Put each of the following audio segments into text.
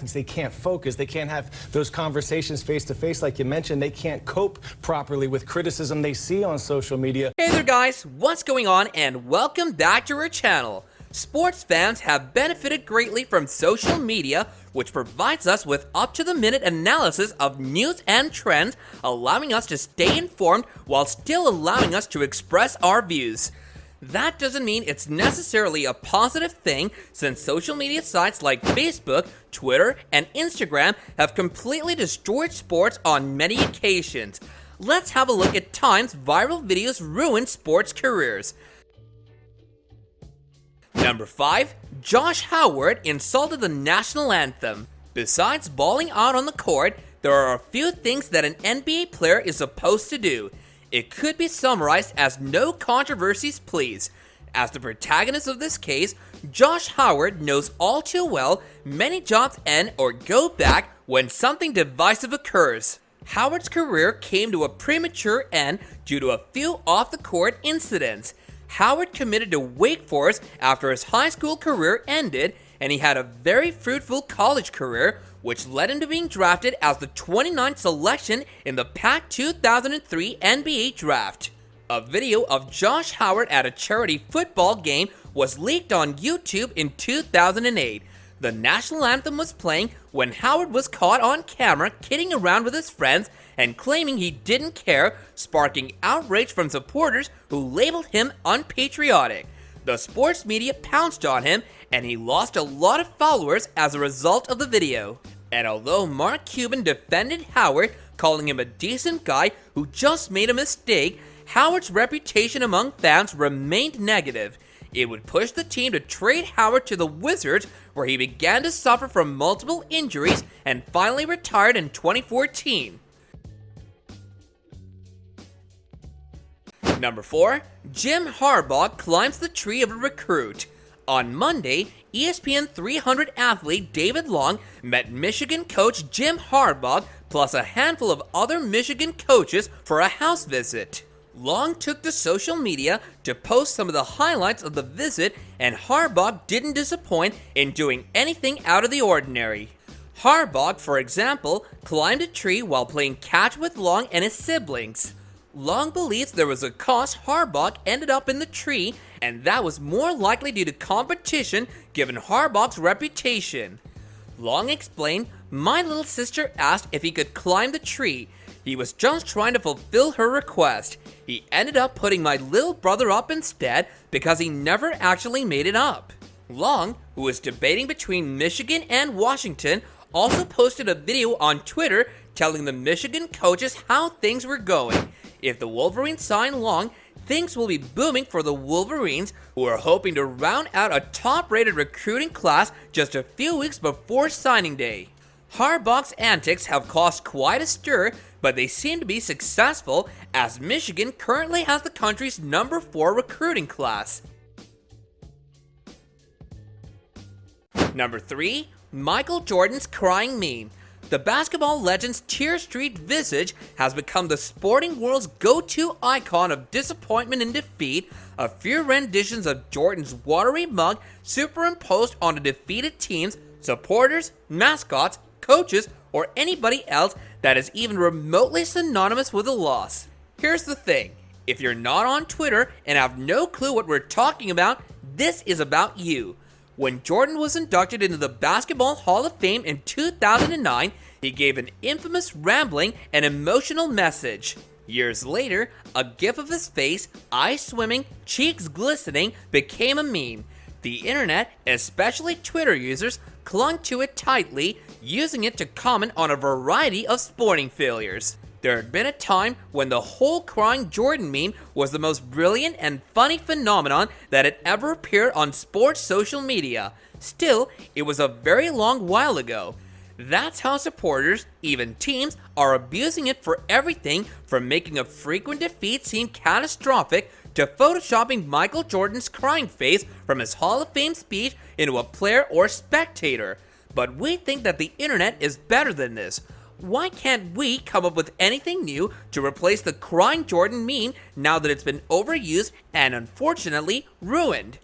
They can't focus. They can't have those conversations face to face like you mentioned. They can't cope properly with criticism they see on social media. Hey there guys, what's going on, and welcome back to our channel. Sports fans have benefited greatly from social media, which provides us with up-to-the-minute analysis of news and trends, allowing us to stay informed while still allowing us to express our views. That doesn't mean it's necessarily a positive thing, since social media sites like Facebook, Twitter, and Instagram have completely destroyed sports on many occasions. Let's have a look at times viral videos ruined sports careers. Number 5. Josh Howard insulted the national anthem. Besides balling out on the court, there are a few things that an NBA player is supposed to do. It could be summarized as no controversies please. As the protagonist of this case, Josh Howard knows all too well many jobs end or go back when something divisive occurs. Howard's career came to a premature end due to a few off-the-court incidents. Howard committed to Wake Forest after his high school career ended, and he had a very fruitful college career, which led him to being drafted as the 29th selection in the Pac 2003 NBA Draft. A video of Josh Howard at a charity football game was leaked on YouTube in 2008. The national anthem was playing when Howard was caught on camera kidding around with his friends and claiming he didn't care, sparking outrage from supporters who labeled him unpatriotic. The sports media pounced on him, and he lost a lot of followers as a result of the video. And although Mark Cuban defended Howard, calling him a decent guy who just made a mistake, Howard's reputation among fans remained negative. It would push the team to trade Howard to the Wizards, where he began to suffer from multiple injuries and finally retired in 2014. Number 4. Jim Harbaugh climbs the tree of a recruit. On Monday, ESPN 300 athlete David Long met Michigan coach Jim Harbaugh plus a handful of other Michigan coaches for a house visit. Long took to social media to post some of the highlights of the visit, and Harbaugh didn't disappoint in doing anything out of the ordinary. Harbaugh, for example, climbed a tree while playing catch with Long and his siblings. Long believes there was a cause Harbaugh ended up in the tree, and that was more likely due to competition given Harbaugh's reputation. Long explained, "My little sister asked if he could climb the tree. He was just trying to fulfill her request. He ended up putting my little brother up instead because he never actually made it up." Long, who was debating between Michigan and Washington, also posted a video on Twitter telling the Michigan coaches how things were going. If the Wolverines sign Long, things will be booming for the Wolverines, who are hoping to round out a top-rated recruiting class just a few weeks before signing day. Harbaugh's antics have caused quite a stir, but they seem to be successful, as Michigan currently has the country's number 4 recruiting class. Number 3. Michael Jordan's crying meme. The basketball legend's tear streaked visage has become the sporting world's go-to icon of disappointment and defeat. A few renditions of Jordan's watery mug superimposed onto defeated teams, supporters, mascots, coaches, or anybody else that is even remotely synonymous with a loss. Here's the thing, if you're not on Twitter and have no clue what we're talking about, this is about you. When Jordan was inducted into the Basketball Hall of Fame in 2009, he gave an infamous rambling and emotional message. Years later, a gif of his face, eyes swimming, cheeks glistening, became a meme. The internet, especially Twitter users, clung to it tightly, using it to comment on a variety of sporting failures. There had been a time when the whole crying Jordan meme was the most brilliant and funny phenomenon that had ever appeared on sports social media. Still, it was a very long while ago. That's how supporters, even teams, are abusing it for everything from making a frequent defeat seem catastrophic to photoshopping Michael Jordan's crying face from his Hall of Fame speech into a player or spectator. But we think that the internet is better than this. Why can't we come up with anything new to replace the crying Jordan meme now that it's been overused and unfortunately ruined?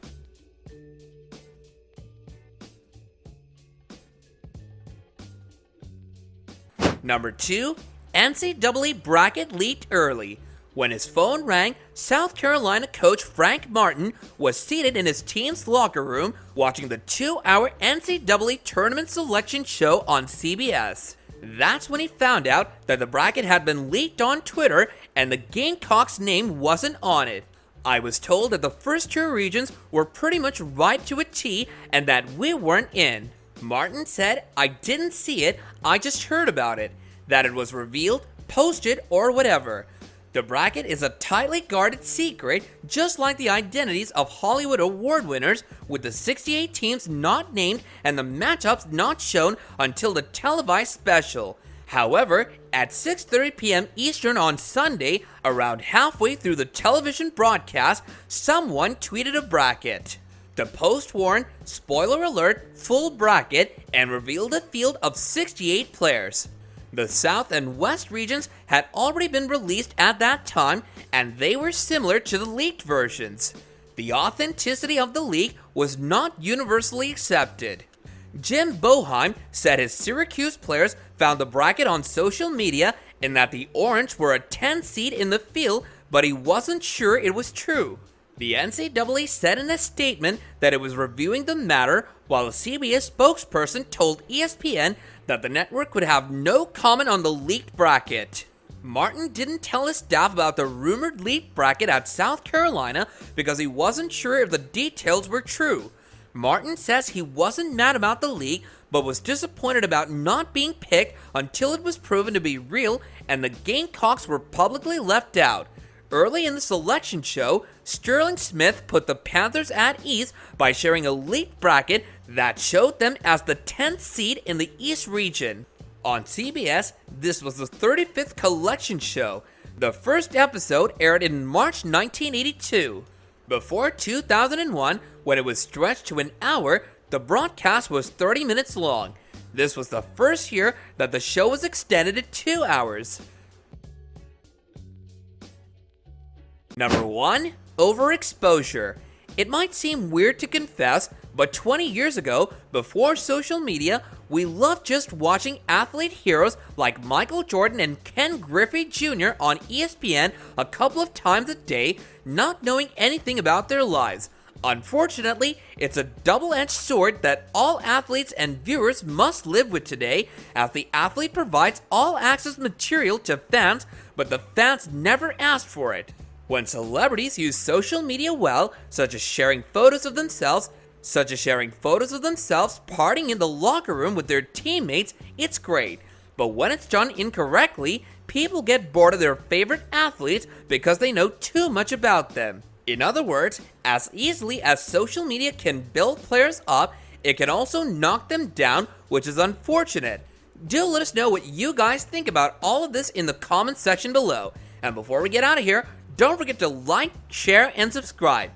Number 2, NCAA bracket leaked early. When his phone rang, South Carolina coach Frank Martin was seated in his team's locker room watching the 2-hour NCAA tournament selection show on CBS. That's when he found out that the bracket had been leaked on Twitter and the Gamecocks' name wasn't on it. I was told that the first 2 regions were pretty much right to a T and that we weren't in. Martin said, "I didn't see it, I just heard about it. That it was revealed, posted, or whatever. The bracket is a tightly guarded secret, just like the identities of Hollywood award winners, with the 68 teams not named and the matchups not shown until the televised special. However, at 6:30 p.m. Eastern on Sunday, around halfway through the television broadcast, someone tweeted a bracket. The post warned, spoiler alert, full bracket, and revealed a field of 68 players. The South and West regions had already been released at that time, and they were similar to the leaked versions. The authenticity of the leak was not universally accepted. Jim Boheim said his Syracuse players found the bracket on social media and that the Orange were a 10 seed in the field, but he wasn't sure it was true. The NCAA said in a statement that it was reviewing the matter, while a CBS spokesperson told ESPN that the network would have no comment on the leaked bracket. Martin didn't tell his staff about the rumored leaked bracket at South Carolina because he wasn't sure if the details were true. Martin says he wasn't mad about the leak, but was disappointed about not being picked until it was proven to be real and the Gamecocks were publicly left out. Early in the selection show, Sterling Smith put the Panthers at ease by sharing a leaked bracket that showed them as the 10th seed in the East region. On CBS, this was the 35th collection show. The first episode aired in March 1982. Before 2001, when it was stretched to an hour, the broadcast was 30 minutes long. This was the first year that the show was extended to 2 hours. Number 1, overexposure. It might seem weird to confess, but 20 years ago, before social media, we loved just watching athlete heroes like Michael Jordan and Ken Griffey Jr. on ESPN a couple of times a day, not knowing anything about their lives. Unfortunately, it's a double-edged sword that all athletes and viewers must live with today, as the athlete provides all-access material to fans, but the fans never asked for it. When celebrities use social media well, such as sharing photos of themselves partying in the locker room with their teammates, it's great. But when it's done incorrectly, people get bored of their favorite athletes because they know too much about them. In other words, as easily as social media can build players up, it can also knock them down, which is unfortunate. Do let us know what you guys think about all of this in the comments section below. And before we get out of here, don't forget to like, share, and subscribe.